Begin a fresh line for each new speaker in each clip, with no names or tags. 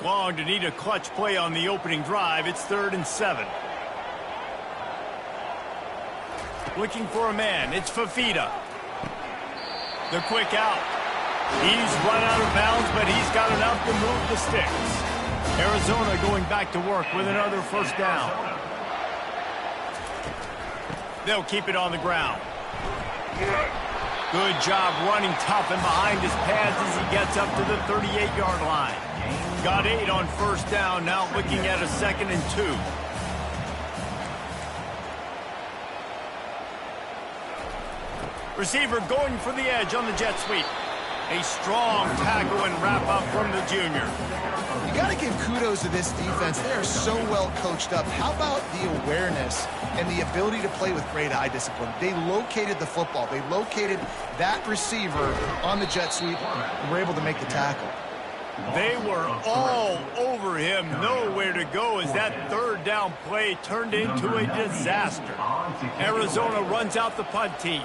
Long to need a clutch play on the opening drive. It's 3rd and 7. Looking for a man. It's Fafita. The quick out. He's run out of bounds, but he's got enough to move the sticks. Arizona going back to work with another first down. They'll keep it on the ground. Good job running tough and behind his pads as he gets up to the 38-yard line. Got 8 on first down, now looking at a 2nd and 2. Receiver going for the edge on the jet sweep. A strong tackle and wrap up from the junior.
You got to give kudos to this defense. They are so well coached up. How about the awareness and the ability to play with great eye discipline? They located the football. They located that receiver on the jet sweep and were able to make the tackle.
They were all over him. Nowhere to go as that 3rd down play turned into a disaster. Arizona runs out the punt team.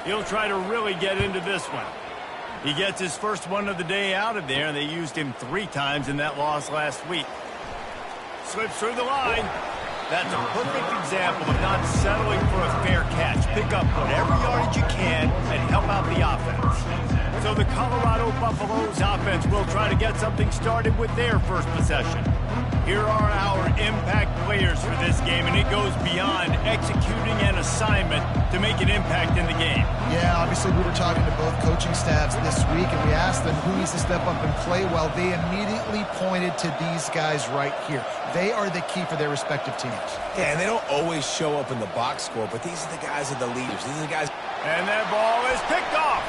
He'll try to really get into this one. He gets his first one of the day out of there, and they used him 3 times in that loss last week. Slips through the line. That's a perfect example of not settling for a fair catch. Pick up whatever yardage you can and help out the offense. So the Colorado Buffaloes offense will try to get something started with their first possession. Here are our impact players for this game, and it goes beyond executing an assignment to make an impact in the game.
Yeah, obviously we were talking to both coaching staffs this week, and we asked them who needs to step up and play well. They immediately pointed to these guys right here. They are the key for their respective teams.
Yeah, and they don't always show up in the box score, but these are the guys that are the leaders. These are the guys.
And that ball is picked off.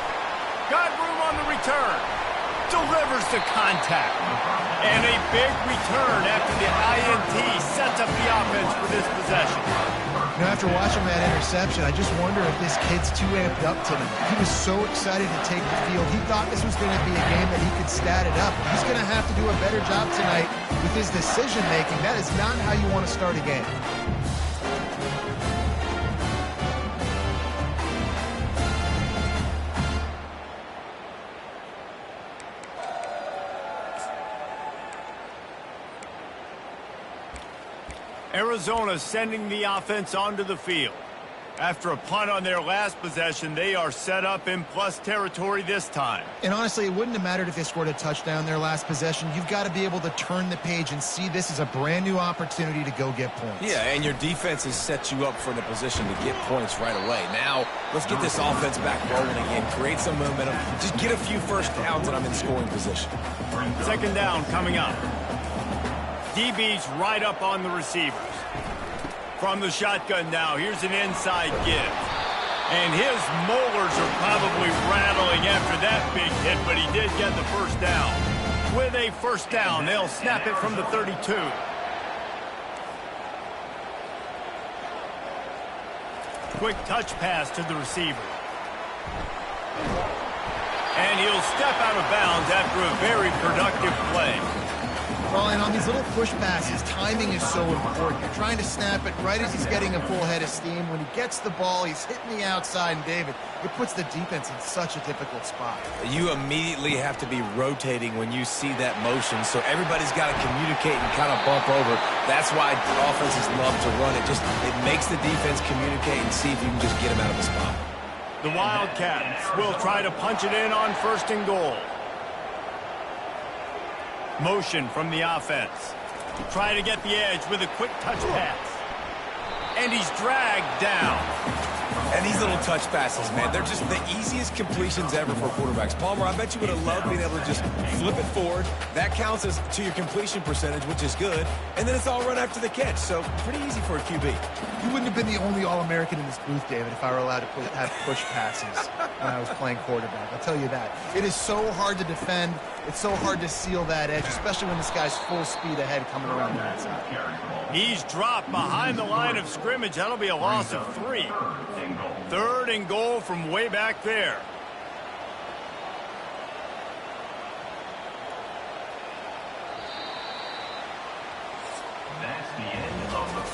Got room on the return. Delivers the contact. And a big return after the INT sets up the offense for this possession.
You know, after watching that interception, I just wonder if this kid's too amped up tonight. He was so excited to take the field. He thought this was going to be a game that he could stat it up. He's going to have to do a better job tonight with his decision-making. That is not how you want to start a game.
Arizona sending the offense onto the field. After a punt on their last possession, they are set up in plus territory this time.
And honestly, it wouldn't have mattered if they scored a touchdown their last possession. You've got to be able to turn the page and see this as a brand new opportunity to go get points.
Yeah, and your defense has set you up for the position to get points right away. Now, let's get this offense back rolling again, create some momentum, just get a few first downs, and I'm in scoring position.
2nd down coming up. DB's right up on the receivers. From the shotgun now, here's an inside give. And his molars are probably rattling after that big hit, but he did get the first down. With a first down, they'll snap it from the 32. Quick touch pass to the receiver. And he'll step out of bounds after a very productive play.
Well, and on these little push passes, timing is so important. You're trying to snap it right as he's getting a full head of steam. When he gets the ball, he's hitting the outside, and David, it puts the defense in such a difficult spot.
You immediately have to be rotating when you see that motion, so everybody's got to communicate and kind of bump over. That's why offenses love to run it. It makes the defense communicate and see if you can just get him out of the spot.
The Wildcats will try to punch it in on 1st and goal. Motion from the offense. Try to get the edge with a quick touch pass. And he's dragged down.
And these little touch passes, man, they're just the easiest completions ever for quarterbacks. Palmer, I bet you would have loved being able to just flip it forward. That counts as to your completion percentage, which is good. And then it's all run after the catch, so pretty easy for a QB.
You wouldn't have been the only All-American in this booth, David, if I were allowed to have push passes when I was playing quarterback. I'll tell you that. It is so hard to defend. It's so hard to seal that edge, especially when this guy's full speed ahead coming around the outside.
He's dropped behind the line of scrimmage. That'll be a loss of 3. 3rd and goal from way back there.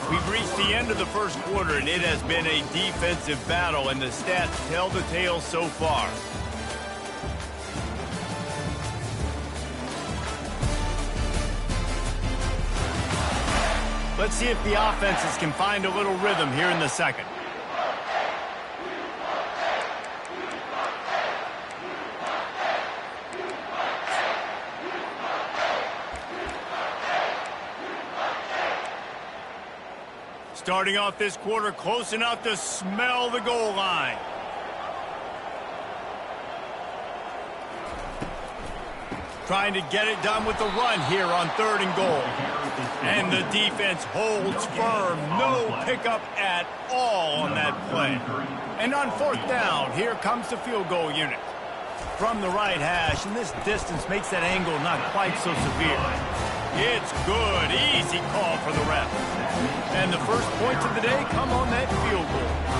We've reached the end of the first quarter, and it has been a defensive battle, and the stats tell the tale so far. Let's see if the offenses can find a little rhythm here in the second. Starting off this quarter close enough to smell the goal line. Trying to get it done with the run here on 3rd and goal. And the defense holds firm. No pickup at all on that play. And on 4th down, here comes the field goal unit. From the right hash, and this distance makes that angle not quite so severe. It's good. Easy call for the ref. And the first points of the day come on that field goal.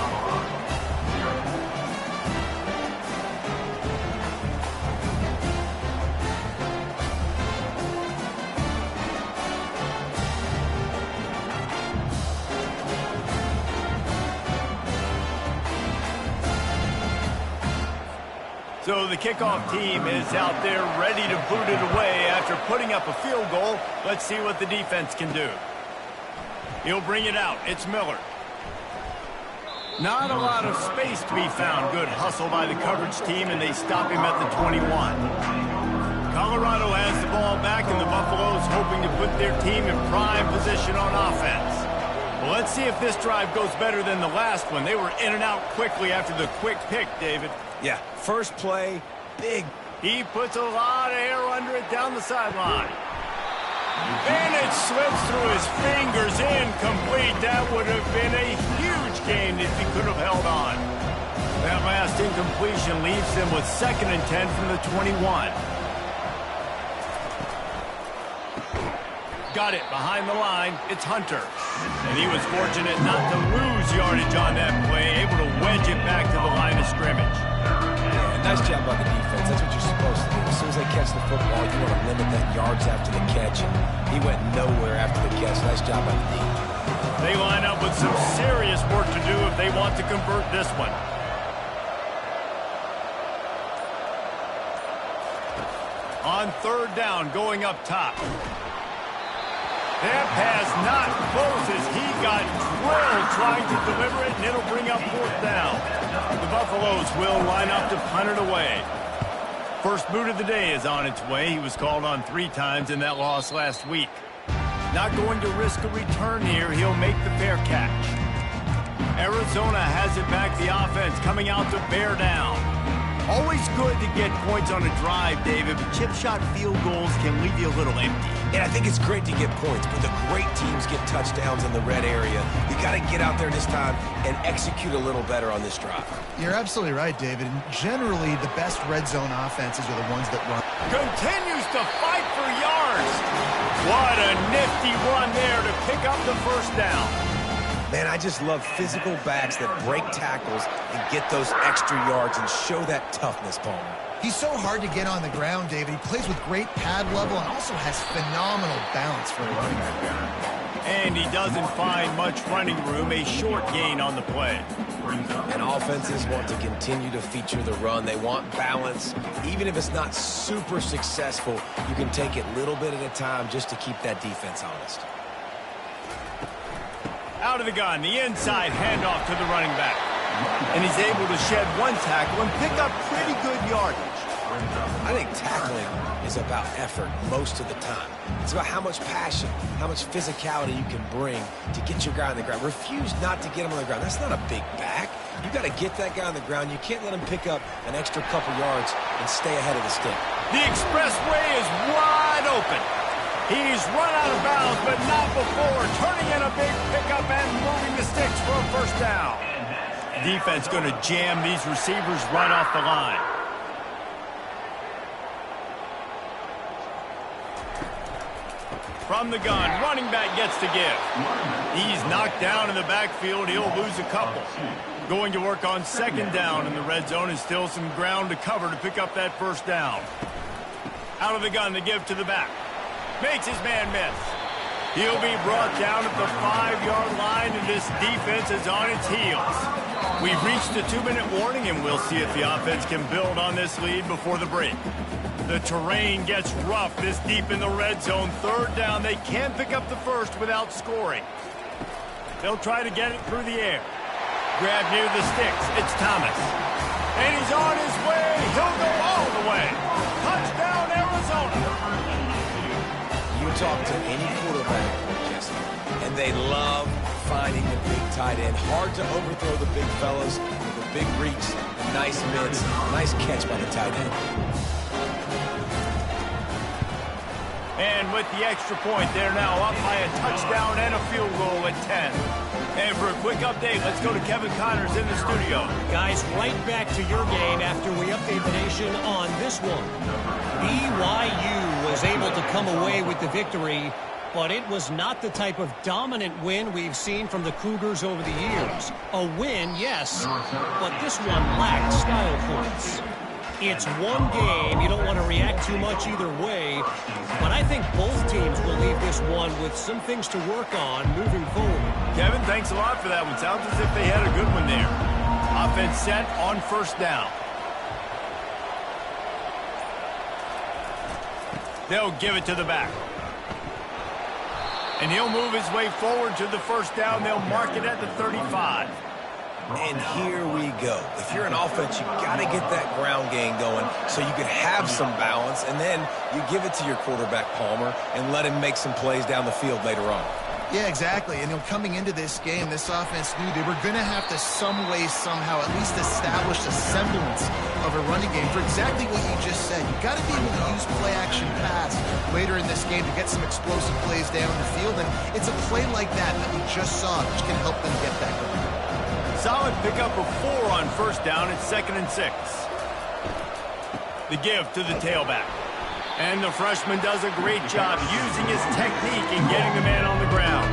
So the kickoff team is out there ready to boot it away after putting up a field goal. Let's see what the defense can do. He'll bring it out. It's Miller. Not a lot of space to be found. Good hustle by the coverage team, and they stop him at the 21. Colorado has the ball back, and the Buffaloes hoping to put their team in prime position on offense. Well, let's see if this drive goes better than the last one. They were in and out quickly after the quick pick, David.
Yeah, first play, big.
He puts a lot of air under it down the sideline. And it slips through his fingers, incomplete. That would have been a huge gain if he could have held on. That last incompletion leaves them with 2nd and 10 from the 21. Got it behind the line. It's Hunter. And he was fortunate not to lose yardage on that play, able to wedge it back to the line of scrimmage.
Yeah, nice job by the defense. That's what you're supposed to do. As soon as they catch the football, you want to limit that yards after the catch. And he went nowhere after the catch. Nice job by the defense.
They line up with some serious work to do if they want to convert this one. On 3rd down, going up top. That pass not close as he got drilled trying to deliver it, and it'll bring up 4th down. The Buffaloes will line up to punt it away. First boot of the day is on its way. He was called on 3 times in that loss last week. Not going to risk a return here. He'll make the fair catch. Arizona has it back. The offense coming out to bear down. Always good to get points on a drive, David, but chip shot field goals can leave you a little empty.
And I think it's great to get points, but the great teams get touchdowns in the red area. You got to get out there this time and execute a little better on this drive.
You're absolutely right, David. And generally, the best red zone offenses are the ones that run.
Continues to fight for yards. What a nifty run there to pick up the 1st down.
Man, I just love physical backs that break tackles and get those extra yards and show that toughness, Palmer.
He's so hard to get on the ground, David. He plays with great pad level and also has phenomenal balance for a running back.
And he doesn't find much running room, a short gain on the play.
And offenses want to continue to feature the run. They want balance. Even if it's not super successful, you can take it little bit at a time just to keep that defense honest.
Out of the gun, the inside handoff to the running back. And he's able to shed 1 tackle and pick up pretty good yardage.
I think tackling is about effort most of the time. It's about how much passion, how much physicality you can bring to get your guy on the ground. Refuse not to get him on the ground. That's not a big back. You got to get that guy on the ground. You can't let him pick up an extra couple yards and stay ahead of the stick.
The expressway is wide open. He's run out of bounds, but not before. Turning in a big pickup and moving the sticks for a 1st down. Defense going to jam these receivers right off the line. From the gun, running back gets to give. He's knocked down in the backfield. He'll lose a couple. Going to work on 2nd down in the red zone, and still some ground to cover to pick up that 1st down. Out of the gun to give to the back. Makes his man miss. He'll be brought down at the 5-yard line, and this defense is on its heels. We've reached the 2-minute warning, and we'll see if the offense can build on this lead before the break. The terrain gets rough this deep in the red zone. 3rd down. They can pick up the first without scoring. They'll try to get it through the air. Grab near the sticks. It's Thomas. And he's on his way. He'll go all the way. Touchdown, Arizona.
You talk to any quarterback, Jesse, and they love finding the big tight end. Hard to overthrow the big fellas with a big reach, nice mids, nice catch by the tight end.
And with the extra point, they're now up by a touchdown and a field goal at 10. And for a quick update, let's go to Kevin Connors in the studio.
Guys, right back to your game after we update the nation on this one. BYU was able to come away with the victory, but it was not the type of dominant win we've seen from the Cougars over the years. A win, yes, but this one lacked style points. It's one game. You don't want to react too much either way, but I think both teams will leave this one with some things to work on moving forward.
Kevin, thanks a lot for that one. Sounds as if they had a good one there. Offense set on 1st down. They'll give it to the back. And he'll move his way forward to the 1st down. They'll mark it at the 35.
And here we go. If you're an offense, you got to get that ground game going so you can have some balance, and then you give it to your quarterback, Palmer, and let him make some plays down the field later on.
Yeah, exactly. And coming into this game, this offense knew they were going to have to some way, somehow, at least establish a semblance of a running game for exactly what you just said. You got to be able to use play-action pass later in this game to get some explosive plays down the field, and it's a play like that we just saw which can help them get that going.
Solid pickup of 4 on 1st down. It's 2nd and 6. The give to the tailback. And the freshman does a great job using his technique and getting the man on the ground.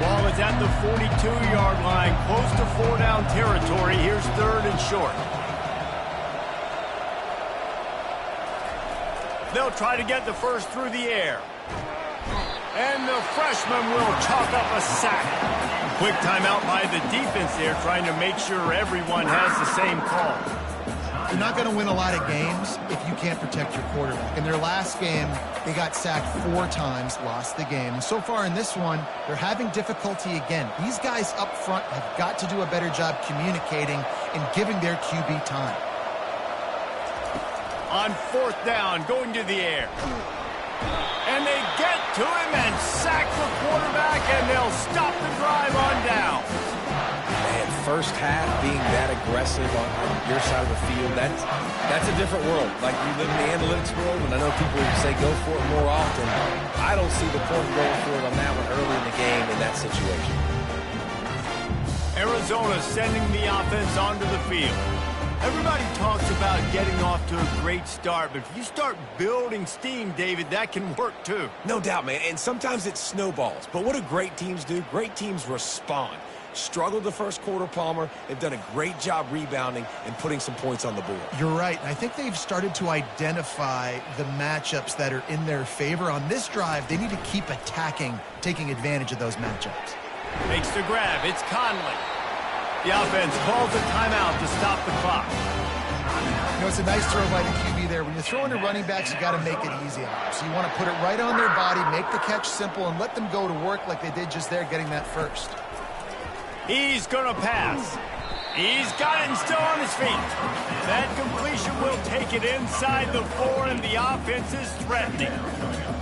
Ball is at the 42-yard line, close to 4-down territory. Here's 3rd and short. They'll try to get the first through the air. And the freshman will chalk up a sack. Quick timeout by the defense there, trying to make sure everyone has the same call.
You're not going to win a lot of games if you can't protect your quarterback. In their last game, they got sacked 4 times, lost the game. And so far in this one, they're having difficulty again. These guys up front have got to do a better job communicating and giving their QB time.
On 4th down, going to the air. And they get to him and sack the quarterback, and they'll stop the drive on down.
Man, first half being that aggressive on your side of the field, that's a different world. Like, you live in the analytics world, and I know people say go for it more often. I don't see the point going for it on that one early in the game in that situation.
Arizona sending the offense onto the field. Everybody talks about getting off to a great start, but if you start building steam, David, that can work too.
No doubt, man, and sometimes it snowballs. But what do great teams do? Great teams respond. Struggled the first quarter, Palmer. They've done a great job rebounding and putting some points on the board.
You're right. I think they've started to identify the matchups that are in their favor. On this drive, they need to keep attacking, taking advantage of those matchups.
Makes the grab. It's Conley. The offense calls a timeout to stop the clock.
You know, it's a nice throw by the QB there. When you're throwing to running backs, you got to make it easy on them. So you want to put it right on their body, make the catch simple, and let them go to work like they did just there, getting that first.
He's going to pass. He's got it and still on his feet. That completion will take it inside the 4, and the offense is threatening.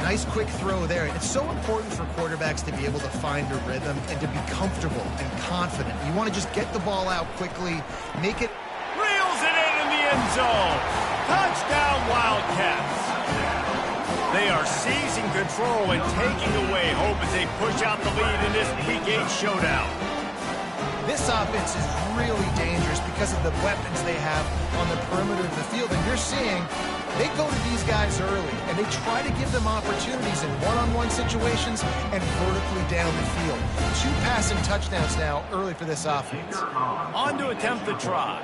Nice quick throw there. And it's so important for quarterbacks to be able to find a rhythm and to be comfortable and confident. You want to just get the ball out quickly, make it.
Reels it in the end zone. Touchdown, Wildcats. They are seizing control and taking away hope as they push out the lead in this Week 8 showdown.
This offense is really dangerous because of the weapons they have on the perimeter of the field. And you're seeing they go to these guys early, and they try to give them opportunities in one-on-one situations and vertically down the field. 2 passing touchdowns now early for this offense.
On to attempt the try.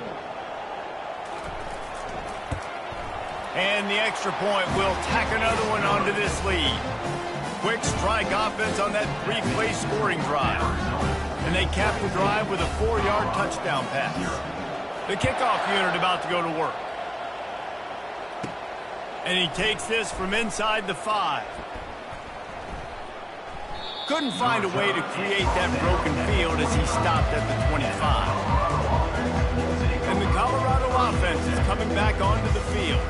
And the extra point will tack another one onto this lead. quick strike offense on that three-play scoring drive. And they cap the drive with a 4-yard touchdown pass. The kickoff unit about to go to work. And he takes this from inside the 5. Couldn't find a way to create that broken field as he stopped at the 25. And the Colorado offense is coming back onto the field.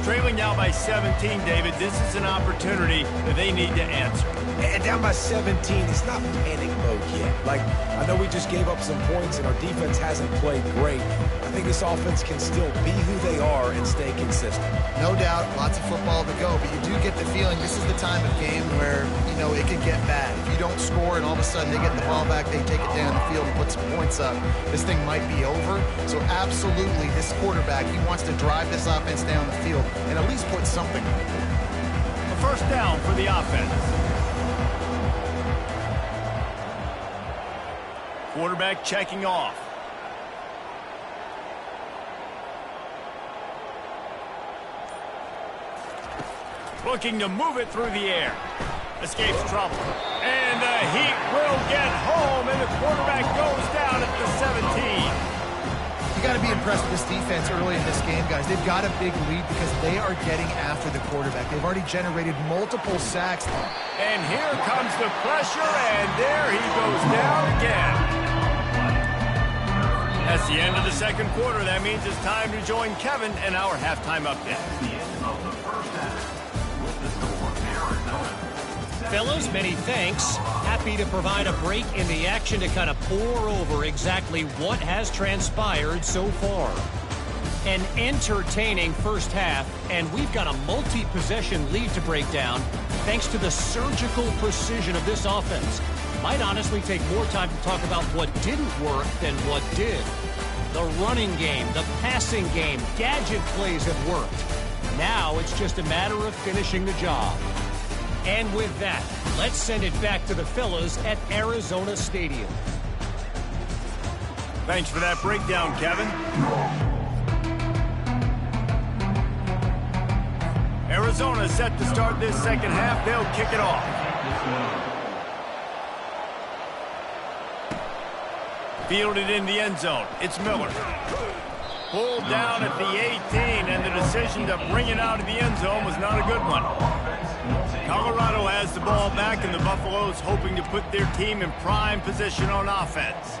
Trailing now by 17, David. This is an opportunity that they need to answer.
And down by 17, it's not panic mode yet. Like, I know we just gave up some points and our defense hasn't played great. I think this offense can still be who they are and stay consistent.
No doubt, lots of football to go, but you do get the feeling this is the time of game where, you know, it could get bad. If you don't score and all of a sudden they get the ball back, they take it down the field and put some points up, this thing might be over. So absolutely, this quarterback, he wants to drive this offense down the field and at least put something on it.
A first down for the offense. Quarterback checking off. Looking to move it through the air. Escapes trouble. And the heat will get home, and the quarterback goes down at the 17.
You got to be impressed with this defense early in this game, guys. They've got a big lead because they are getting after the quarterback. They've already generated multiple sacks.
And here comes the pressure, and there he goes down again. That's the end of the second quarter. That means it's time to join Kevin in our halftime update.
Fellas, many thanks. Happy to provide a break in the action to kind of pour over exactly what has transpired so far. An entertaining first half, and we've got a multi-possession lead to break down thanks to the surgical precision of this offense. Might honestly take more time to talk about what didn't work than what did. The running game, the passing game, gadget plays have worked. Now it's just a matter of finishing the job. And with that, let's send it back to the fellas at Arizona Stadium.
Thanks for that breakdown, Kevin. Arizona set to start this second half. They'll kick it off. Fielded in the end zone. It's Miller. Pulled down at the 18, and the decision to bring it out of the end zone was not a good one. Colorado has the ball back, and the Buffaloes hoping to put their team in prime position on offense.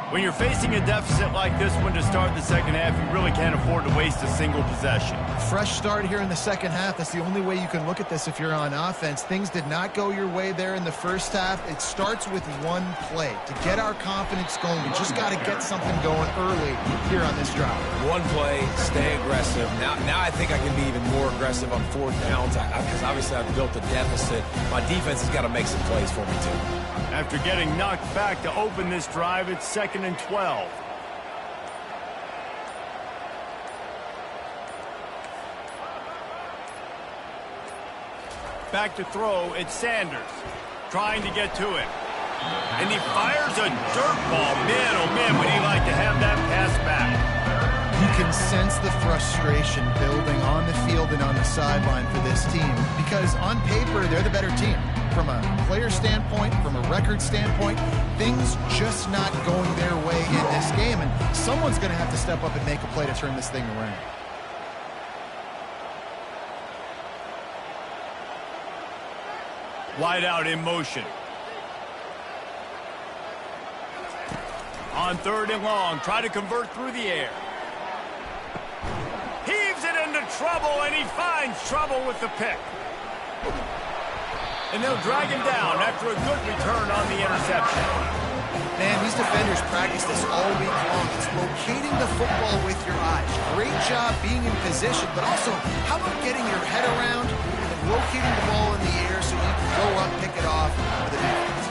When you're facing a deficit like this one to start the second half, you really can't afford to waste a single possession.
Fresh start here in the second half. That's the only way you can look at this if you're on offense. Things did not go your way there in the first half. It starts with one play. To get our confidence going, we just got to get something going early here on this drive.
One play, stay aggressive. Now I think I can be even more aggressive on fourth downs because obviously I've built a deficit. My defense has got to make some plays for me too.
After getting knocked back to open this drive, it's 2nd and 12. Back to throw, it's Sanders. Trying to get to him. And he fires a dirt ball. Man, oh man, would he like to have that pass back.
You can sense the frustration building on the field and on the sideline for this team because on paper, they're the better team. From a player standpoint, from a record standpoint, things just not going their way in this game, and someone's going to have to step up and make a play to turn this thing around.
Wide out in motion. On 3rd and long, try to convert through the air. Heaves it into trouble, and he finds trouble with the pick. And they'll drag him down after a good return on the interception.
Man, these defenders practice this all week long. It's locating the football with your eyes. Great job being in position, but also, how about getting your head around and locating the ball in the air so you can go up, pick it off for the defense.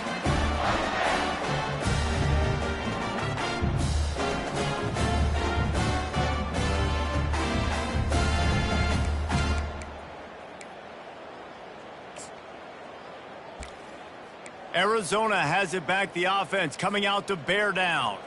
Arizona has it back, the offense coming out to bear down.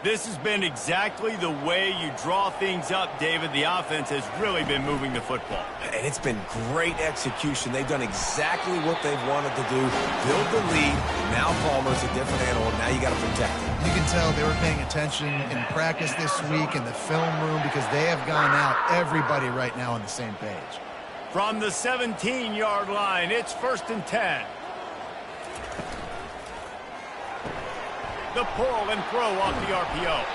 This has been exactly the way you draw things up, David. The offense has really been moving the football.
And it's been great execution. They've done exactly what they've wanted to do. Build the lead. Now Palmer's a different animal. Now you got to protect him.
You can tell they were paying attention in practice this week in the film room because they have gone out, everybody right now on the same page.
From the 17-yard line, it's 1st and 10. The pull and throw off the RPO.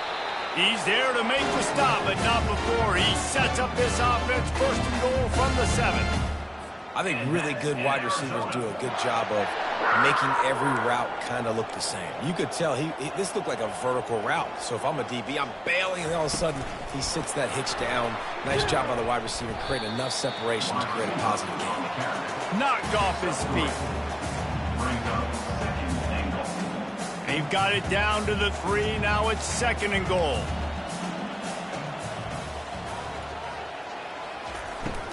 He's there to make the stop, but not before he sets up this offense. 1st and goal from the 7.
I think really good wide receivers do a good job of making every route kind of look the same. You could tell this looked like a vertical route. So if I'm a DB, I'm bailing, and all of a sudden he sits that hitch down. Nice job by the wide receiver, creating enough separation to create a positive game.
Knocked off his feet. They've got it down to the 3. Now it's 2nd and goal.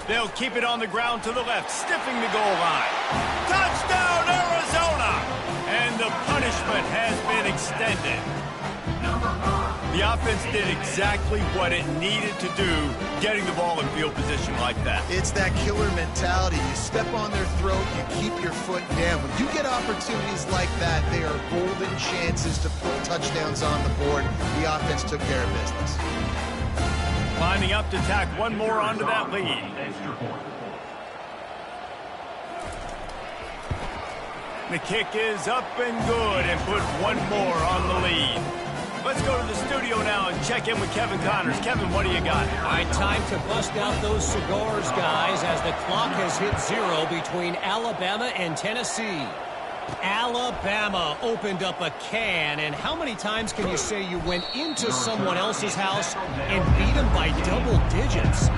They'll keep it on the ground to the left, stiffing the goal line. Touchdown, Arizona! And the punishment has been extended. The offense did exactly what it needed to do, getting the ball in field position like that.
It's that killer mentality. You step on their throat, you keep your foot down. When you get opportunities like that, they are golden chances to put touchdowns on the board. The offense took care of business.
Lining up to tack one more onto that lead. The kick is up and good and put one more on the lead. Let's go to the studio now and check in with Kevin Connors. Kevin, what do you got?
All right, time to bust out those cigars, guys, as the clock has hit 0 between Alabama and Tennessee. Alabama opened up a can, and how many times can you say you went into someone else's house and beat them by double digits?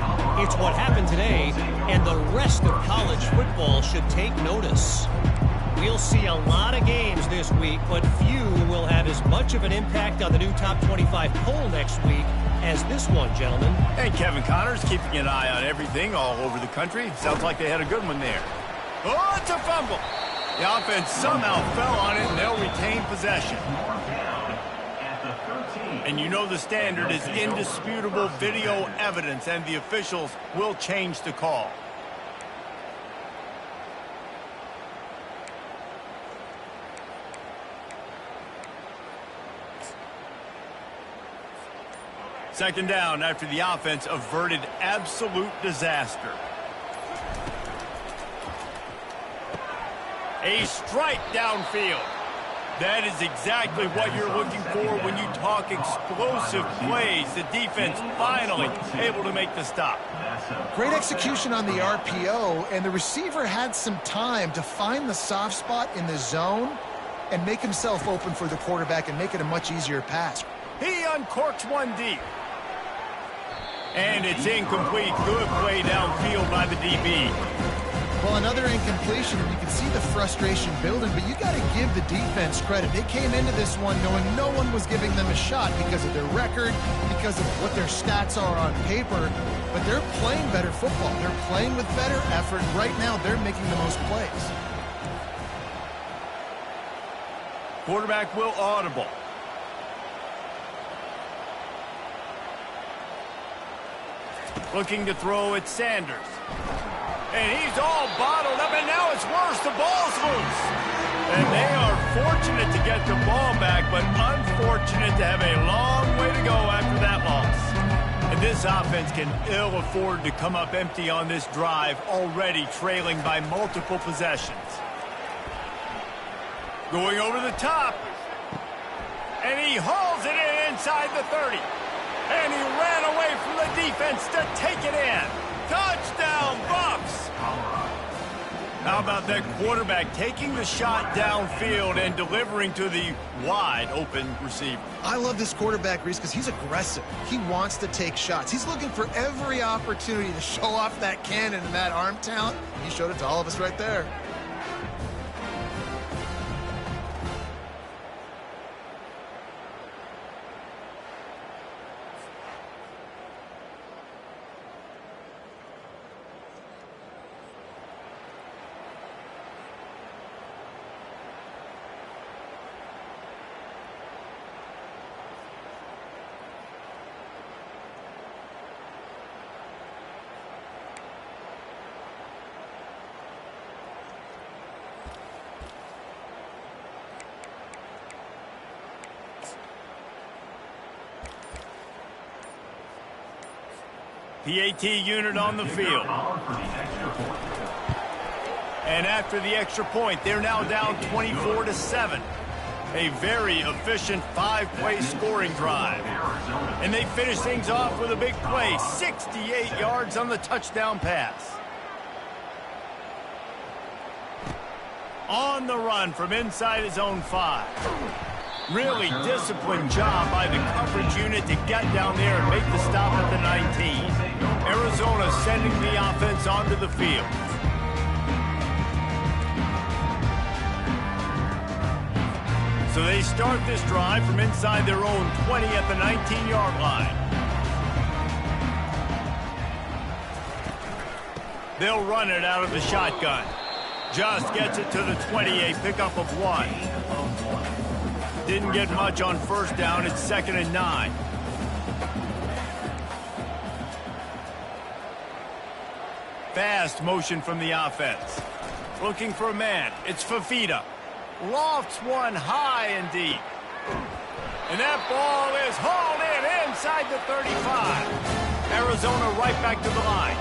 It's what happened today, and the rest of college football should take notice. We'll see a lot of games this week, but few will have as much of an impact on the new Top 25 poll next week as this one, gentlemen.
And Kevin Connors keeping an eye on everything all over the country. Sounds like they had a good one there. Oh, it's a fumble. The offense somehow fell on it, and they'll retain possession. And you know the standard is indisputable video evidence, and the officials will change the call. Second down after the offense averted absolute disaster. A strike downfield. That is exactly what you're looking for when you talk explosive plays. The defense finally able to make the stop.
Great execution on the RPO, and the receiver had some time to find the soft spot in the zone and make himself open for the quarterback and make it a much easier pass.
He uncorks one deep. And it's incomplete. Good play downfield by the DB.
Well, another incompletion, and you can see the frustration building, but you got to give the defense credit. They came into this one knowing no one was giving them a shot because of their record, because of what their stats are on paper, but they're playing better football. They're playing with better effort. Right now, they're making the most plays.
Quarterback will audible. Looking to throw at Sanders. And he's all bottled up, and now it's worse. The ball's loose. And they are fortunate to get the ball back, but unfortunate to have a long way to go after that loss. And this offense can ill afford to come up empty on this drive, already trailing by multiple possessions. Going over the top. And he hauls it in inside the 30. And he ran away from the defense to take it in. Touchdown, Buffs! How about that quarterback taking the shot downfield and delivering to the wide-open receiver?
I love this quarterback, Reese, because he's aggressive. He wants to take shots. He's looking for every opportunity to show off that cannon and that arm talent. He showed it to all of us right there.
PAT unit on the field. And after the extra point, they're now down 24-7. A very efficient 5-play scoring drive. And they finish things off with a big play, 68 yards on the touchdown pass. On the run from inside his own 5. Really disciplined job by the coverage unit to get down there and make the stop at the 19. Arizona sending the offense onto the field. So they start this drive from inside their own 20 at the 19-yard line. They'll run it out of the shotgun. Just gets it to the 20, a pickup of 1. Didn't get much on first down. It's 2nd and 9. Fast motion from the offense. Looking for a man. It's Fafita. Lofts one high and deep. And that ball is hauled in inside the 35. Arizona right back to the line.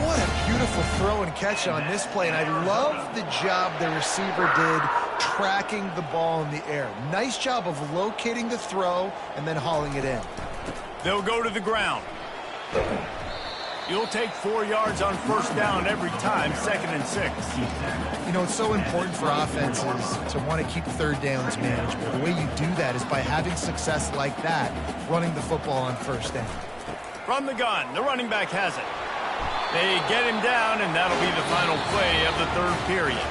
What a beautiful throw and catch on this play, and I love the job the receiver did tracking the ball in the air. Nice job of locating the throw and then hauling it in.
They'll go to the ground. You'll take 4 yards on first down every time, 2nd and 6.
You know, it's so important for offenses to want to keep third downs manageable. The way you do that is by having success like that, running the football on first down.
From the gun, the running back has it. They get him down, and that'll be the final play of the 3rd period.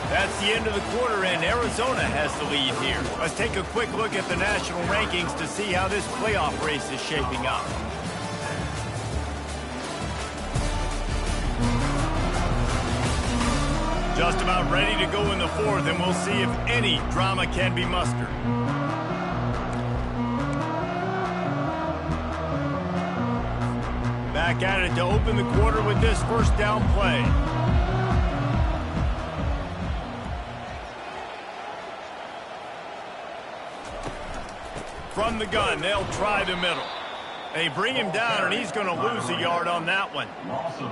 That's the end of the quarter, and Arizona has the lead here. Let's take a quick look at the national rankings to see how this playoff race is shaping up. Just about ready to go in the 4th, and we'll see if any drama can be mustered. Back at it to open the quarter with this first down play. From the gun, they'll try the middle. They bring him down, and he's going to lose a yard on that one.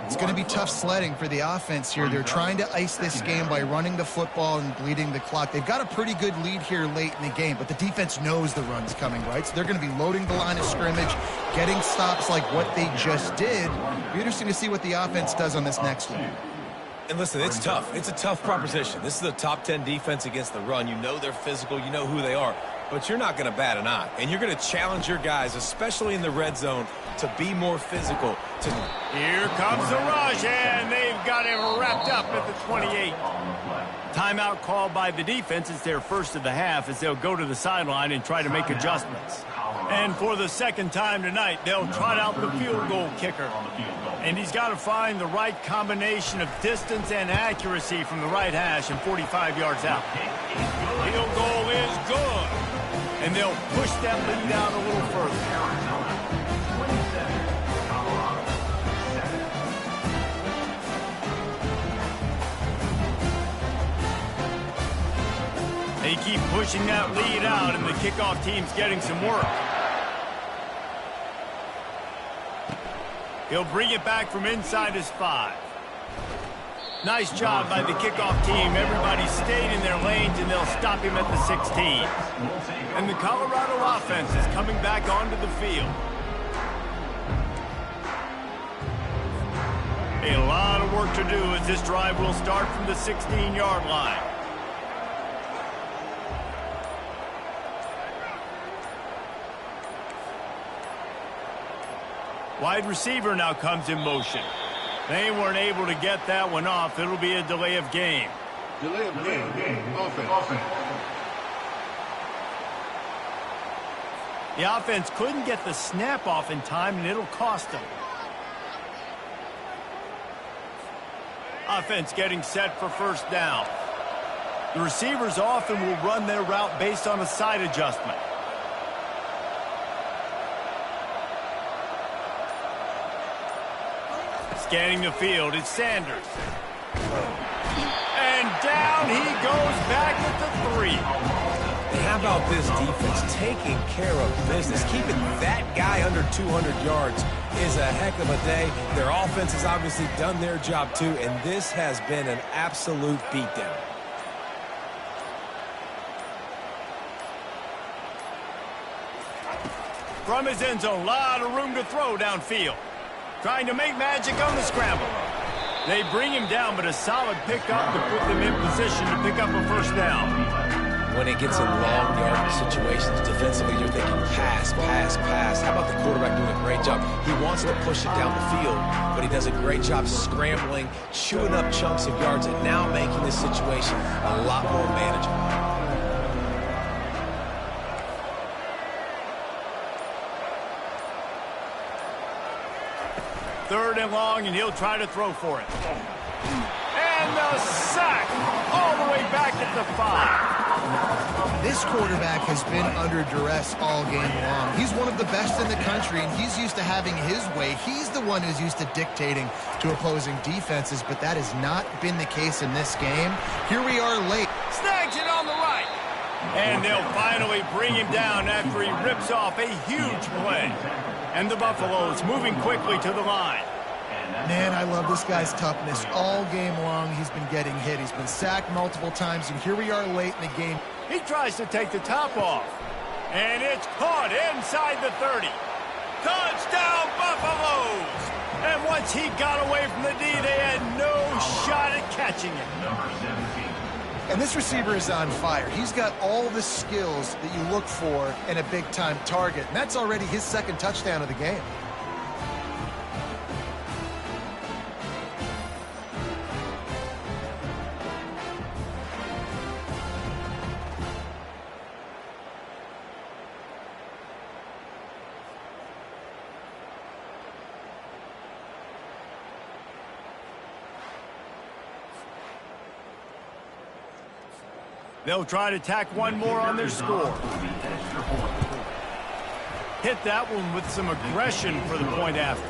It's going to be tough sledding for the offense here. They're trying to ice this game by running the football and bleeding the clock. They've got a pretty good lead here late in the game, but the defense knows the run's coming, right? So they're going to be loading the line of scrimmage, getting stops like what they just did. It'll be interesting to see what the offense does on this next one.
And listen, it's tough. It's a tough proposition. This is a top 10 defense against the run. You know they're physical. You know who they are. But you're not going to bat an eye. And you're going to challenge your guys, especially in the red zone, to be more physical.
Here comes the rush, and they've got him wrapped up at the 28. Timeout called by the defense. It's their first of the half as they'll go to the sideline and try to make adjustments. And for the 2nd time tonight, they'll trot out the field goal kicker. And he's got to find the right combination of distance and accuracy from the right hash and 45 yards out. Field goal is good. And they'll push that lead out a little further. They keep pushing that lead out, and the kickoff team's getting some work. He'll bring it back from inside his 5. Nice job by the kickoff team. Everybody stayed in their lanes, and they'll stop him at the 16. And the Colorado offense is coming back onto the field. A lot of work to do as this drive will start from the 16-yard line. Wide receiver now comes in motion. They weren't able to get that one off. It'll be a delay of game.
Delay of game. Offense.
The offense couldn't get the snap off in time, and it'll cost them. Offense getting set for first down. The receivers often will run their route based on a side adjustment. Scanning the field, it's Sanders. And down he goes back at the 3.
They have how about this defense taking care of business? Keeping that guy under 200 yards is a heck of a day. Their offense has obviously done their job too, and this has been an absolute beatdown.
From his end zone, a lot of room to throw downfield. Trying to make magic on the scramble. They bring him down, but a solid pickup to put them in position to pick up a first down.
When it gets in long yard situations, defensively, you're thinking pass, pass, pass. How about the quarterback doing a great job? He wants to push it down the field, but he does a great job scrambling, chewing up chunks of yards, and now making this situation a lot more manageable.
Third and long, and he'll try to throw for it. And the sack all the way back at the 5.
This quarterback has been under duress all game long. He's one of the best in the country, and he's used to having his way. He's the one who's used to dictating to opposing defenses, but that has not been the case in this game. Here we are late.
Snags it on the right. And they'll finally bring him down after he rips off a huge play. And the Buffaloes moving quickly to the line.
Man, I love this guy's toughness. All game long, he's been getting hit. He's been sacked multiple times, and here we are late in the game.
He tries to take the top off. And it's caught inside the 30. Touchdown, Buffaloes! And once he got away from the D, they had no shot at catching it.
And this receiver is on fire. He's got all the skills that you look for in a big-time target. And that's already his second touchdown of the game.
They'll try to tack one more on their score. Hit that one with some aggression for the point after.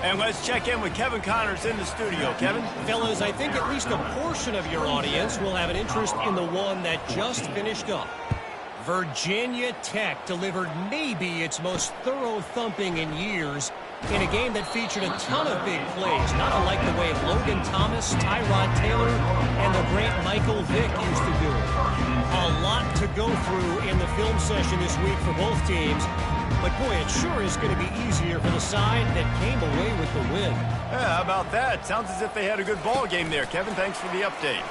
And let's check in with Kevin Connors in the studio. Kevin?
Fellas, I think at least a portion of your audience will have an interest in the one that just finished up. Virginia Tech delivered maybe its most thorough thumping in years in a game that featured a ton of big plays, not unlike the way Logan Thomas, Tyrod Taylor, and the great Michael Vick used to do it. A lot to go through in the film session this week for both teams, but boy, it sure is going to be easier for the side that came away with the win.
Yeah, how about that? Sounds as if they had a good ball game there, Kevin. Thanks for the update.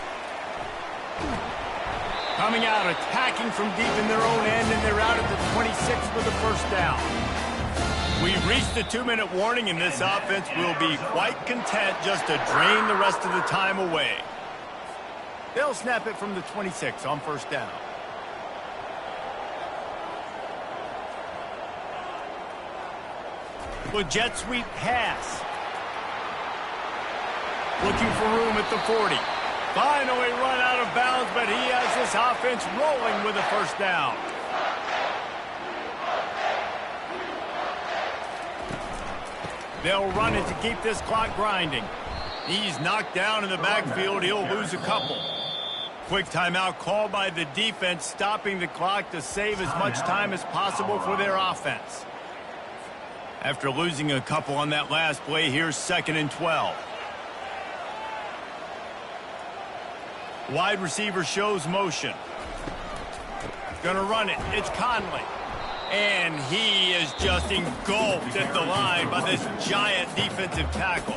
Coming out, attacking from deep in their own end, and they're out at the 26 for the first down. We've reached the 2-minute warning, and this offense will be quite content just to drain the rest of the time away. They'll snap it from the 26 on first down. With jet sweep pass. Looking for room at the 40. Finally run out of bounds, but he has this offense rolling with a first down. They'll run it to keep this clock grinding. He's knocked down in the backfield. He'll lose a couple. Quick timeout called by the defense, stopping the clock to save as much time as possible for their offense. After losing a couple on that last play, here's 2nd and 12. Wide receiver shows motion. Gonna run it. It's Conley. And he is just engulfed at the line by this giant defensive tackle.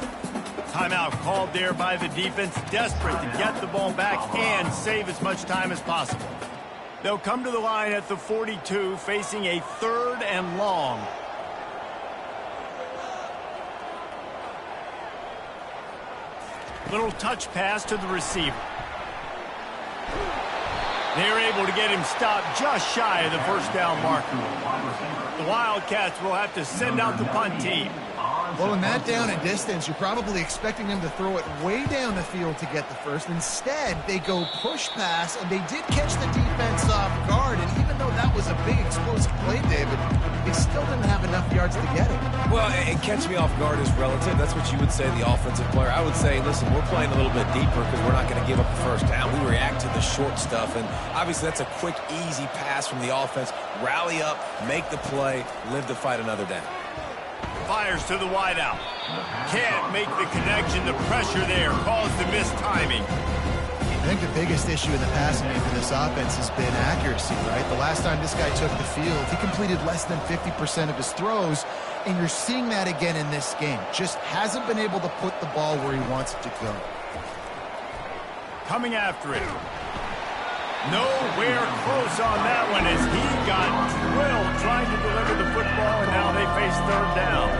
Timeout called there by the defense, desperate to get the ball back and save as much time as possible. They'll come to the line at the 42, facing a 3rd and long. Little touch pass to the receiver. They're able to get him stopped just shy of the first down marker. The Wildcats will have to send out the punt team.
Well, in that down and distance, you're probably expecting them to throw it way down the field to get the first. Instead, they go push pass, and they did catch the defense off guard. And even though that was a big explosive play, David, they still didn't have enough yards to get it.
Well, and catch me off guard is relative. That's what you would say, the offensive player. I would say, listen, we're playing a little bit deeper because we're not going to give up the first down. We react to the short stuff, and obviously that's a quick, easy pass from the offense. Rally up, make the play, live to fight another down.
Fires to the wideout. Can't make the connection. The pressure there caused the missed timing.
I think the biggest issue in the passing game for this offense has been accuracy, right? The last time this guy took the field, he completed less than 50% of his throws, and you're seeing that again in this game. Just hasn't been able to put the ball where he wants it to go.
Coming after it. Nowhere close on that one as he got drilled trying to deliver the football, and now they face third down.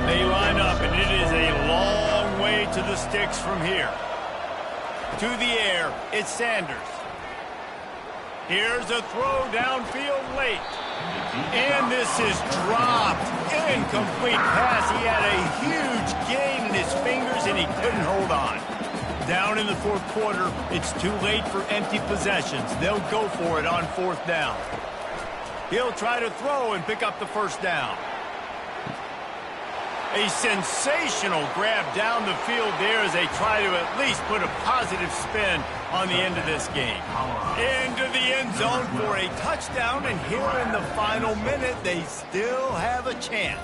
They line up, and it is a long way to the sticks from here. To the air, it's Sanders. Here's a throw downfield late. And this is dropped. Incomplete pass. He had a huge gain in his fingers, and he couldn't hold on. Down in the fourth quarter, it's too late for empty possessions. They'll go for it on fourth down. He'll try to throw and pick up the first down. A sensational grab down the field there as they try to at least put a positive spin on the end of this game. Into the end zone for a touchdown, and here in the final minute, they still have a chance.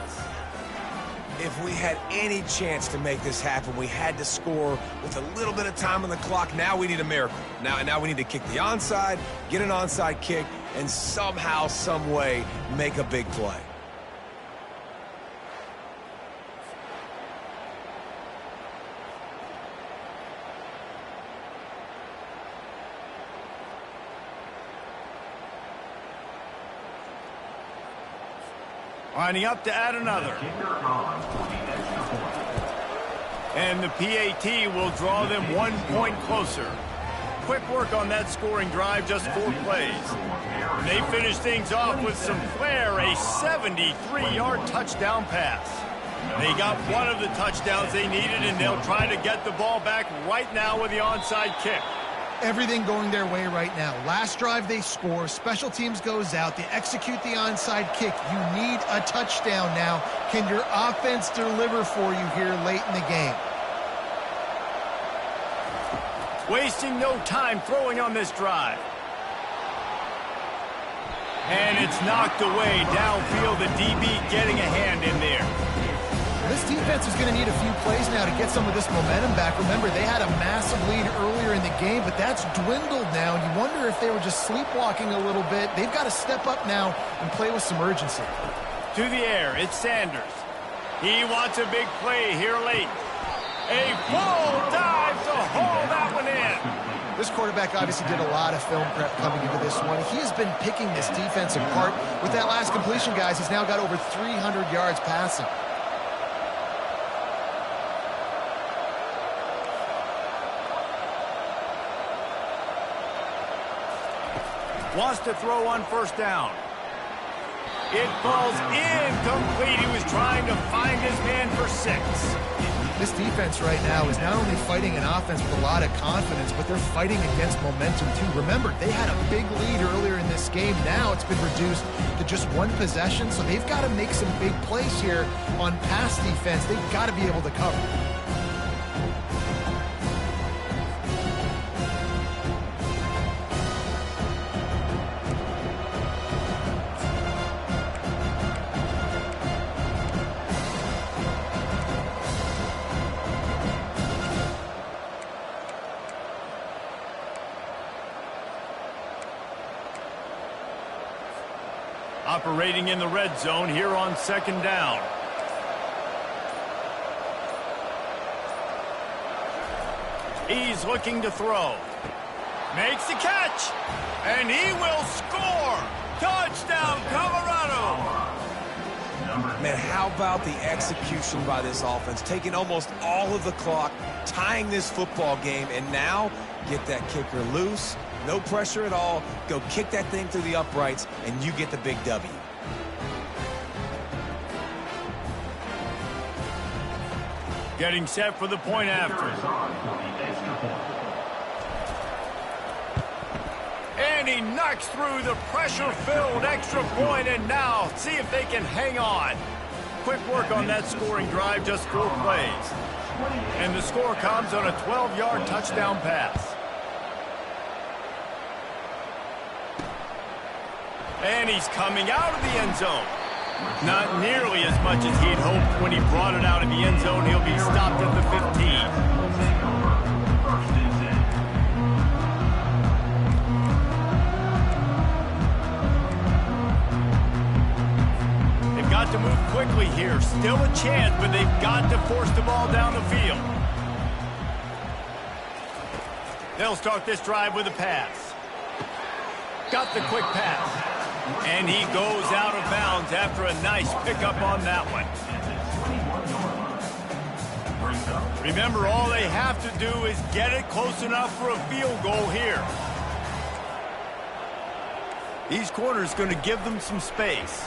If we had any chance to make this happen, we had to score with a little bit of time on the clock. Now we need a miracle. Now we need to kick the onside, get an onside kick, and somehow, some way, make a big play.
Lining up to add another. And the PAT will draw them 1 point closer. Quick work on that scoring drive, just 4 plays. And they finish things off with some flair, a 73-yard touchdown pass. They got one of the touchdowns they needed, and they'll try to get the ball back right now with the onside kick.
Everything going their way right now. Last drive they score, special teams goes out, they execute the onside kick. You need a touchdown now. Can your offense deliver for you here late in the game?
Wasting no time throwing on this drive. And it's knocked away downfield. The DB getting a hand in there.
This defense is going to need a few plays now to get some of this momentum back. Remember, they had a massive lead earlier in the game, but that's dwindled now. And you wonder if they were just sleepwalking a little bit. They've got to step up now and play with some urgency.
To the air, it's Sanders. He wants a big play here late. A full dive to haul that one in.
This quarterback obviously did a lot of film prep coming into this one. He has been picking this defense apart. With that last completion, guys, he's now got over 300 yards passing.
Wants to throw on first down. It falls incomplete. He was trying to find his man for 6.
This defense right now is not only fighting an offense with a lot of confidence, but they're fighting against momentum too. Remember, they had a big lead earlier in this game. Now it's been reduced to just 1 possession, so they've got to make some big plays here on pass defense. They've got to be able to cover.
Operating in the red zone here on second down. He's looking to throw. Makes the catch. And he will score. Touchdown, Colorado.
Man, how about the execution by this offense? Taking almost all of the clock, tying this football game, and now get that kicker loose. No pressure at all. Go kick that thing through the uprights, and you get the big W.
Getting set for the point after. And And he knocks through the pressure-filled extra point, and now see if they can hang on. Quick work on that scoring drive, just 4 plays. And the score comes on a 12-yard touchdown pass. And he's coming out of the end zone. Not nearly as much as he'd hoped when he brought it out of the end zone. He'll be stopped at the 15. Got to move quickly here. Still a chance, but they've got to force the ball down the field. They'll start this drive with a pass. Got the quick pass. And he goes out of bounds after a nice pickup on that one. Remember, all they have to do is get it close enough for a field goal here. These corners going to give them some space.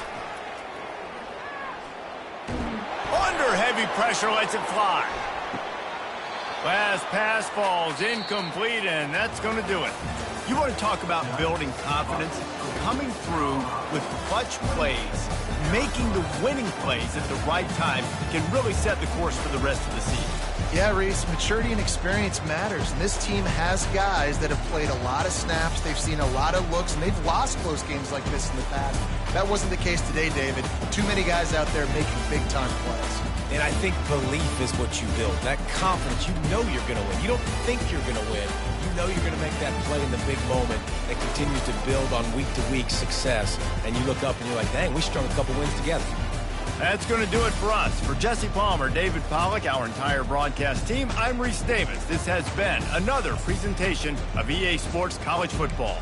Under heavy pressure, lets it fly. Last pass falls incomplete, and that's going to do it. You want to talk about building confidence? Coming through with clutch plays, making the winning plays at the right time can really set the course for the rest of the season.
Yeah, Reese, maturity and experience matters, and this team has guys that have played a lot of snaps, they've seen a lot of looks, and they've lost close games like this in the past. That wasn't the case today, David. Too many guys out there making big-time plays.
And I think belief is what you build. That confidence, you know you're going to win. You don't think you're going to win. You know you're going to make that play in the big moment that continues to build on week-to-week success. And you look up and you're like, dang, we strung a couple wins together.
That's going to do it for us. For Jesse Palmer, David Pollack, our entire broadcast team, I'm Reese Davis. This has been another presentation of EA Sports College Football.